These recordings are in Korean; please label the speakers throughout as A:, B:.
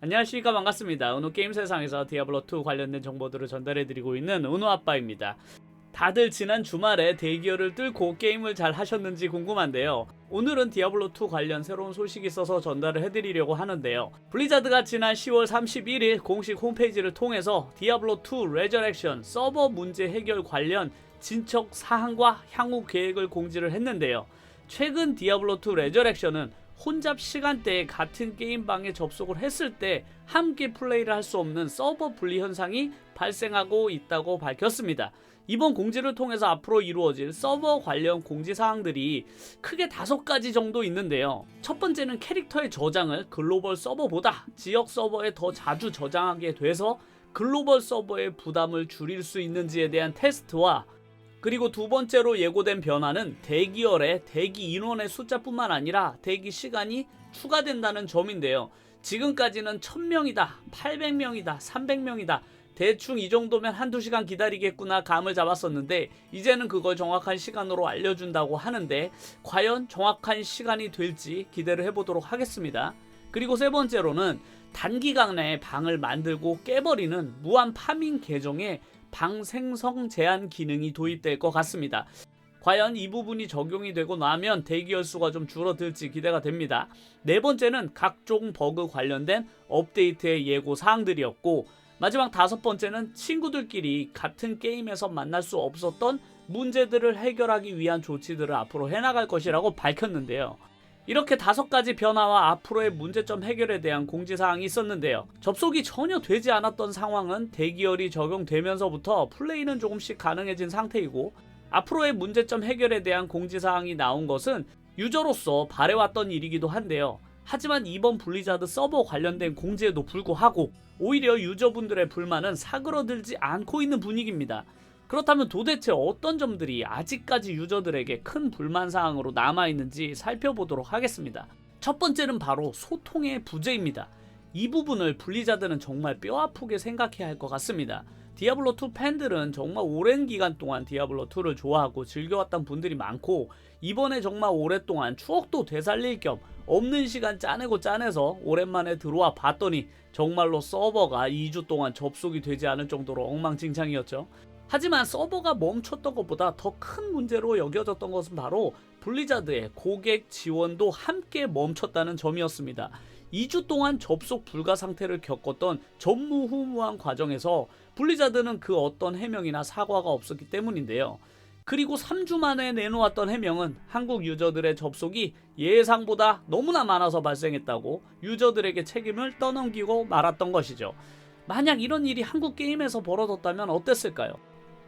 A: 안녕하십니까, 반갑습니다. 은호 게임 세상에서 디아블로2 관련된 정보들을 전달해드리고 있는 은호 아빠입니다. 다들 지난 주말에 대기열을 뚫고 게임을 잘 하셨는지 궁금한데요. 오늘은 디아블로2 관련 새로운 소식이 있어서 전달을 해드리려고 하는데요. 블리자드가 지난 10월 31일 공식 홈페이지를 통해서 디아블로2 레저렉션 서버 문제 해결 관련 진척 사항과 향후 계획을 공지를 했는데요. 최근 디아블로2 레저렉션은 혼잡 시간대에 같은 게임방에 접속을 했을 때 함께 플레이를 할 수 없는 서버 분리 현상이 발생하고 있다고 밝혔습니다. 이번 공지를 통해서 앞으로 이루어질 서버 관련 공지사항들이 크게 5가지 정도 있는데요. 첫 번째는 캐릭터의 저장을 글로벌 서버보다 지역 서버에 더 자주 저장하게 돼서 글로벌 서버의 부담을 줄일 수 있는지에 대한 테스트와, 그리고 두 번째로 예고된 변화는 대기열에 대기 인원의 숫자뿐만 아니라 대기 시간이 추가된다는 점인데요. 지금까지는 1000명이다, 800명이다, 300명이다, 대충 이 정도면 한두 시간 기다리겠구나 감을 잡았었는데, 이제는 그걸 정확한 시간으로 알려준다고 하는데 과연 정확한 시간이 될지 기대를 해보도록 하겠습니다. 그리고 세 번째로는 단기간 내에 방을 만들고 깨버리는 무한 파밍 계정에 방 생성 제한 기능이 도입될 것 같습니다. 과연 이 부분이 적용이 되고 나면 대기열 수가 좀 줄어들지 기대가 됩니다. 네 번째는 각종 버그 관련된 업데이트의 예고 사항들이었고, 마지막 5번째는 친구들끼리 같은 게임에서 만날 수 없었던 문제들을 해결하기 위한 조치들을 앞으로 해나갈 것이라고 밝혔는데요. 이렇게 5가지 변화와 앞으로의 문제점 해결에 대한 공지사항이 있었는데요. 접속이 전혀 되지 않았던 상황은 대기열이 적용되면서부터 플레이는 조금씩 가능해진 상태이고, 앞으로의 문제점 해결에 대한 공지사항이 나온 것은 유저로서 바래왔던 일이기도 한데요. 하지만 이번 블리자드 서버 관련된 공지에도 불구하고 오히려 유저분들의 불만은 사그러들지 않고 있는 분위기입니다. 그렇다면 도대체 어떤 점들이 아직까지 유저들에게 큰 불만사항으로 남아있는지 살펴보도록 하겠습니다. 첫 번째는 바로 소통의 부재입니다. 이 부분을 블리자드는 정말 뼈아프게 생각해야 할 것 같습니다. 디아블로2 팬들은 정말 오랜 기간 동안 디아블로2를 좋아하고 즐겨왔던 분들이 많고, 이번에 정말 오랫동안 추억도 되살릴 겸 없는 시간 짜내고 짜내서 오랜만에 들어와 봤더니 정말로 서버가 2주 동안 접속이 되지 않을 정도로 엉망진창이었죠. 하지만 서버가 멈췄던 것보다 더 큰 문제로 여겨졌던 것은 바로 블리자드의 고객 지원도 함께 멈췄다는 점이었습니다. 2주 동안 접속 불가 상태를 겪었던 전무후무한 과정에서 블리자드는 그 어떤 해명이나 사과가 없었기 때문인데요. 그리고 3주 만에 내놓았던 해명은 한국 유저들의 접속이 예상보다 너무나 많아서 발생했다고 유저들에게 책임을 떠넘기고 말았던 것이죠. 만약 이런 일이 한국 게임에서 벌어졌다면 어땠을까요?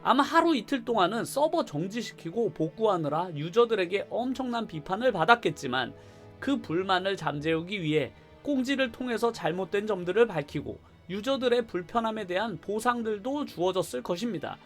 A: 아마 하루 이틀 동안은 서버 정지시키고 복구하느라 유저들에게 엄청난 비판을 받았겠지만, 그 불만을 잠재우기 위해 공지를 통해서 잘못된 점들을 밝히고 유저들의 불편함에 대한 보상들도 주어졌을 것입니다.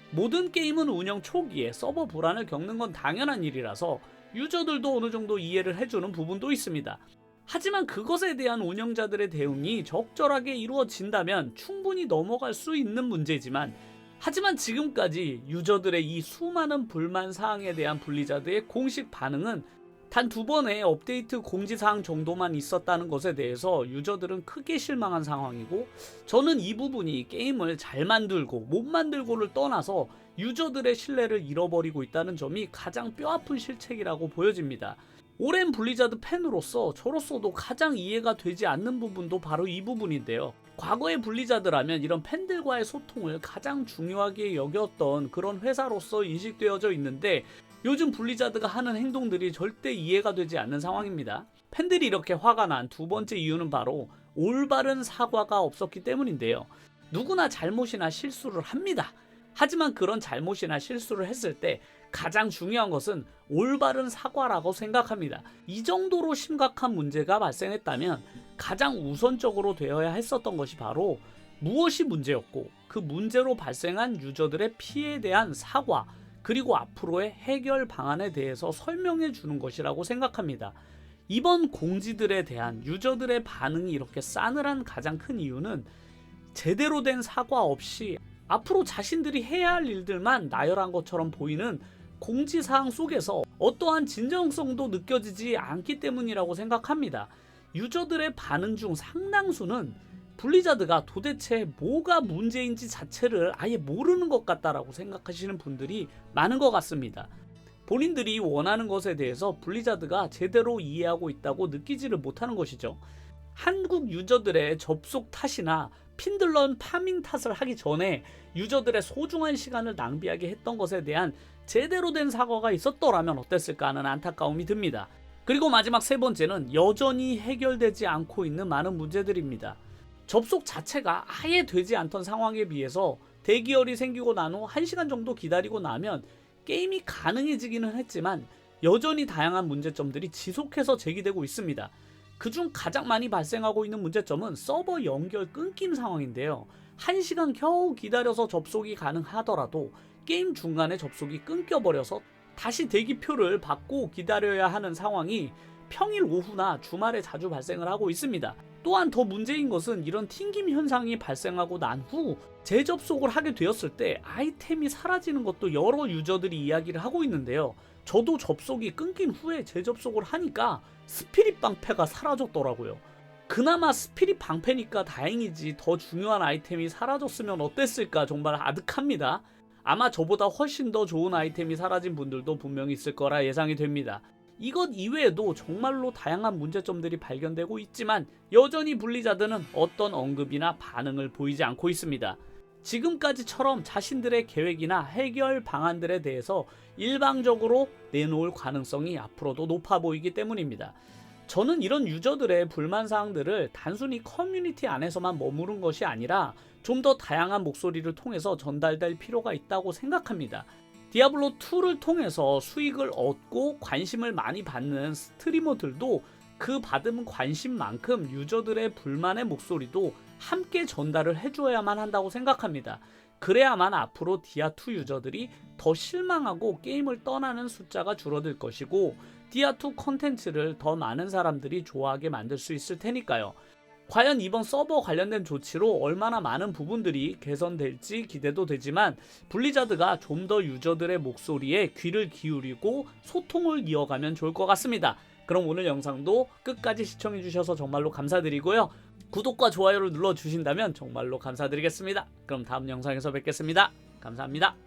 A: 모든 게임은 운영 초기에 서버 불안을 겪는 건 당연한 일이라서 유저들도 어느 정도 이해를 해주는 부분도 있습니다. 하지만 그것에 대한 운영자들의 대응이 적절하게 이루어진다면 충분히 넘어갈 수 있는 문제지만, 하지만 지금까지 유저들의 이 수많은 불만 사항에 대한 블리자드의 공식 반응은 단 2번의 업데이트 공지사항 정도만 있었다는 것에 대해서 유저들은 크게 실망한 상황이고, 저는 이 부분이 게임을 잘 만들고 못 만들고를 떠나서 유저들의 신뢰를 잃어버리고 있다는 점이 가장 뼈아픈 실책이라고 보여집니다. 오랜 블리자드 팬으로서 저로서도 가장 이해가 되지 않는 부분도 바로 이 부분인데요. 과거의 블리자드라면 이런 팬들과의 소통을 가장 중요하게 여겼던 그런 회사로서 인식되어져 있는데, 요즘 블리자드가 하는 행동들이 절대 이해가 되지 않는 상황입니다. 팬들이 이렇게 화가 난 2번째 이유는 바로 올바른 사과가 없었기 때문인데요. 누구나 잘못이나 실수를 합니다. 하지만 그런 잘못이나 실수를 했을 때 가장 중요한 것은 올바른 사과라고 생각합니다. 이 정도로 심각한 문제가 발생했다면 가장 우선적으로 되어야 했었던 것이 바로 무엇이 문제였고, 그 문제로 발생한 유저들의 피해에 대한 사과, 그리고 앞으로의 해결 방안에 대해서 설명해 주는 것이라고 생각합니다. 이번 공지들에 대한 유저들의 반응이 이렇게 싸늘한 가장 큰 이유는 제대로 된 사과 없이 앞으로 자신들이 해야 할 일들만 나열한 것처럼 보이는 공지사항 속에서 어떠한 진정성도 느껴지지 않기 때문이라고 생각합니다. 유저들의 반응 중 상당수는 블리자드가 도대체 뭐가 문제인지 자체를 아예 모르는 것 같다라고 생각하시는 분들이 많은 것 같습니다. 본인들이 원하는 것에 대해서 블리자드가 제대로 이해하고 있다고 느끼지를 못하는 것이죠. 한국 유저들의 접속 탓이나 핀들런 파밍 탓을 하기 전에 유저들의 소중한 시간을 낭비하게 했던 것에 대한 제대로 된 사과가 있었더라면 어땠을까 하는 안타까움이 듭니다. 그리고 마지막 세 번째는 여전히 해결되지 않고 있는 많은 문제들입니다. 접속 자체가 아예 되지 않던 상황에 비해서 대기열이 생기고 난 후 1시간 정도 기다리고 나면 게임이 가능해지기는 했지만 여전히 다양한 문제점들이 지속해서 제기되고 있습니다. 그중 가장 많이 발생하고 있는 문제점은 서버 연결 끊김 상황인데요. 1시간 겨우 기다려서 접속이 가능하더라도 게임 중간에 접속이 끊겨버려서 다시 대기표를 받고 기다려야 하는 상황이 평일 오후나 주말에 자주 발생을 하고 있습니다. 또한 더 문제인 것은 이런 튕김 현상이 발생하고 난 후 재접속을 하게 되었을 때 아이템이 사라지는 것도 여러 유저들이 이야기를 하고 있는데요. 저도 접속이 끊긴 후에 재접속을 하니까 스피릿 방패가 사라졌더라고요. 그나마 스피릿 방패니까 다행이지 더 중요한 아이템이 사라졌으면 어땠을까 정말 아득합니다. 아마 저보다 훨씬 더 좋은 아이템이 사라진 분들도 분명히 있을 거라 예상이 됩니다. 이것 이외에도 정말로 다양한 문제점들이 발견되고 있지만 여전히 블리자드는 어떤 언급이나 반응을 보이지 않고 있습니다. 지금까지처럼 자신들의 계획이나 해결 방안들에 대해서 일방적으로 내놓을 가능성이 앞으로도 높아 보이기 때문입니다. 저는 이런 유저들의 불만사항들을 단순히 커뮤니티 안에서만 머무른 것이 아니라 좀 더 다양한 목소리를 통해서 전달될 필요가 있다고 생각합니다. 디아블로2를 통해서 수익을 얻고 관심을 많이 받는 스트리머들도 그 받은 관심만큼 유저들의 불만의 목소리도 함께 전달을 해줘야만 한다고 생각합니다. 그래야만 앞으로 디아2 유저들이 더 실망하고 게임을 떠나는 숫자가 줄어들 것이고 디아2 컨텐츠를 더 많은 사람들이 좋아하게 만들 수 있을 테니까요. 과연 이번 서버 관련된 조치로 얼마나 많은 부분들이 개선될지 기대도 되지만 블리자드가 좀 더 유저들의 목소리에 귀를 기울이고 소통을 이어가면 좋을 것 같습니다. 그럼 오늘 영상도 끝까지 시청해주셔서 정말로 감사드리고요. 구독과 좋아요를 눌러주신다면 정말로 감사드리겠습니다. 그럼 다음 영상에서 뵙겠습니다. 감사합니다.